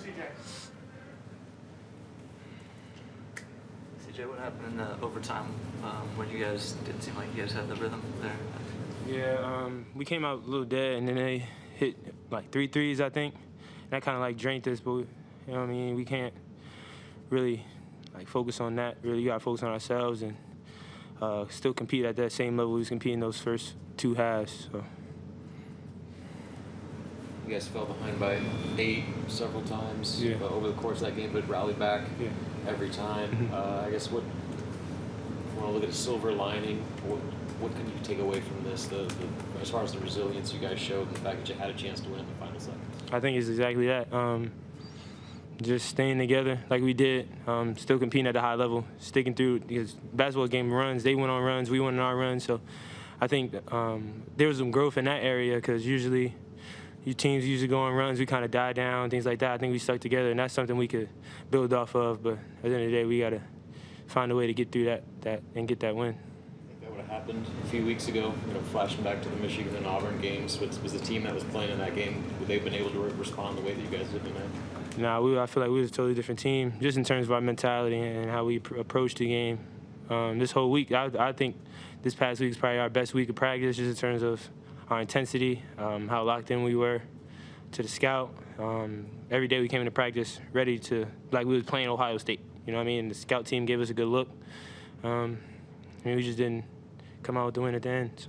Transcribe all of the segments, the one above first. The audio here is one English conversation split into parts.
CJ, what happened in the overtime when you guys didn't seem like you guys had the rhythm there? Yeah, we came out a little dead, and then they hit like 3 threes, I think. That kind of like drained us, but you know what I mean? We can't really like focus on that. Really, you got to focus on ourselves and still compete at that same level we was competing those first 2 halves. So. You guys fell behind by 8 several times over the course of that game, but rallied back every time. I guess if you want to look at a silver lining, what can you take away from this, as far as the resilience you guys showed and the fact that you had a chance to win in the final seconds? I think it's exactly that. Just staying together like we did, still competing at a high level, sticking through, because basketball game runs, they went on runs, we went on our runs. So I think there was some growth in that area, because usually your teams usually go on runs, we kind of die down, things like that. I think we stuck together, and that's something we could build off of. But at the end of the day, we got to find a way to get through that and get that win. Would have happened a few weeks ago, flashing back to the Michigan and Auburn games, was the team that was playing in that game, would they have been able to respond the way that you guys did tonight? Nah, I feel like we was a totally different team, just in terms of our mentality and how we approached the game. This whole week, I think this past week is probably our best week of practice, just in terms of our intensity, how locked in we were to the scout. Every day we came into practice ready to, like we was playing Ohio State, you know what I mean? The scout team gave us a good look. We just didn't come out with the win at the end. So.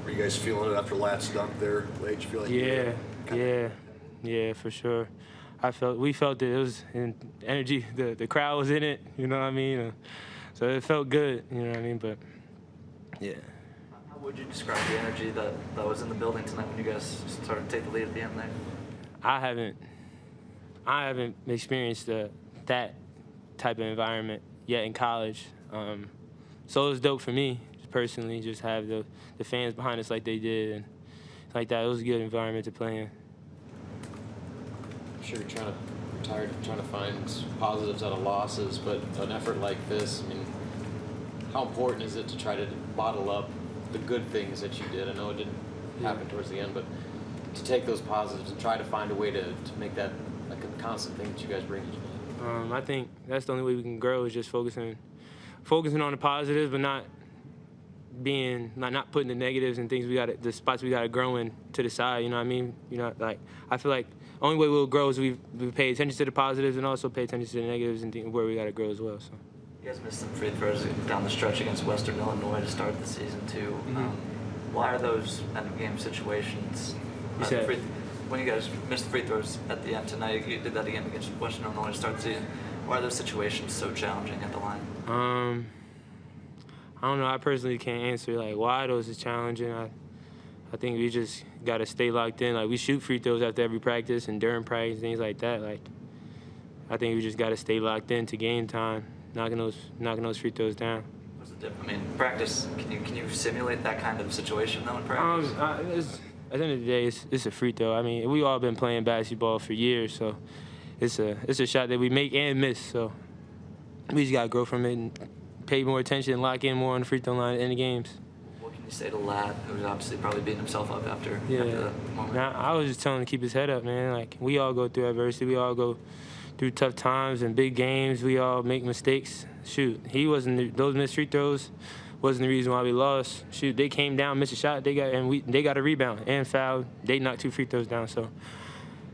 Were you guys feeling it after last dunk there, Late? You feel like yeah, for sure. We felt it. It was in energy. The crowd was in it. You know what I mean? So it felt good. You know what I mean? But yeah. How would you describe the energy that was in the building tonight when you guys started to take the lead at the end there? I haven't experienced that type of environment yet in college. So it was dope for me, personally, just have the fans behind us like they did, and like that. It was a good environment to play in. I'm sure you're tired of trying to find positives out of losses, but an effort like this, I mean, how important is it to try to bottle up the good things that you did? I know it didn't happen towards the end, but to take those positives and try to find a way to make that like a constant thing that you guys bring each day. I think that's the only way we can grow, is just focusing on the positives, but not putting the negatives and things the spots we gotta grow in to the side. You know what I mean? Like I feel like the only way we'll grow is we pay attention to the positives and also pay attention to the negatives and where we gotta grow as well. So. You guys missed some free throws down the stretch against Western Illinois to start the season too. Why are those end of game situations? When you guys missed the free throws at the end tonight, you did that again against Western Illinois to start the season. Why are those situations so challenging at the line? I don't know. I personally can't answer like why those is challenging. I think we just gotta stay locked in. Like we shoot free throws after every practice and during practice, things like that. Like I think we just gotta stay locked in to game time, knocking those free throws down. What's the difference? I mean, practice. Can you simulate that kind of situation though in practice? At the end of the day, it's a free throw. I mean, we all been playing basketball for years, so it's a shot that we make and miss. So we just gotta grow from it and pay more attention and lock in more on the free throw line in the games. What can you say to Ladd, who's obviously probably beating himself up after that moment? Now, I was just telling him to keep his head up, man. Like we all go through adversity, we all go through tough times and big games. We all make mistakes. Shoot, those missed free throws wasn't the reason why we lost. Shoot, they came down, missed a shot, they got a rebound and fouled. They knocked 2 free throws down. So,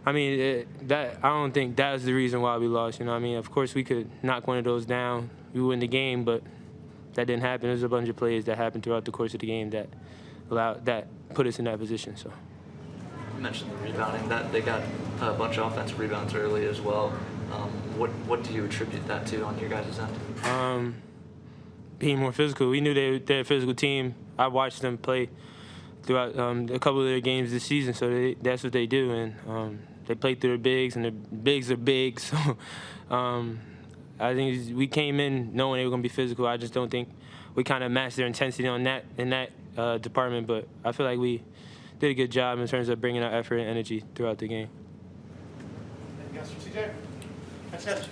I mean, I don't think that was the reason why we lost. You know what I mean? Of course, we could knock one of those down, we win the game, but that didn't happen. There's a bunch of plays that happened throughout the course of the game that put us in that position. So. You mentioned the rebounding. That they got a bunch of offensive rebounds early as well. What do you attribute that to on your guys' end? Being more physical. We knew they're a physical team. I watched them play throughout a couple of their games this season, so that's what they do. And they play through their bigs, and their bigs are big. So I think we came in knowing they were going to be physical. I just don't think we kind of matched their intensity in that department. But I feel like we did a good job in terms of bringing our effort and energy throughout the game. Anything else from CJ? That's it.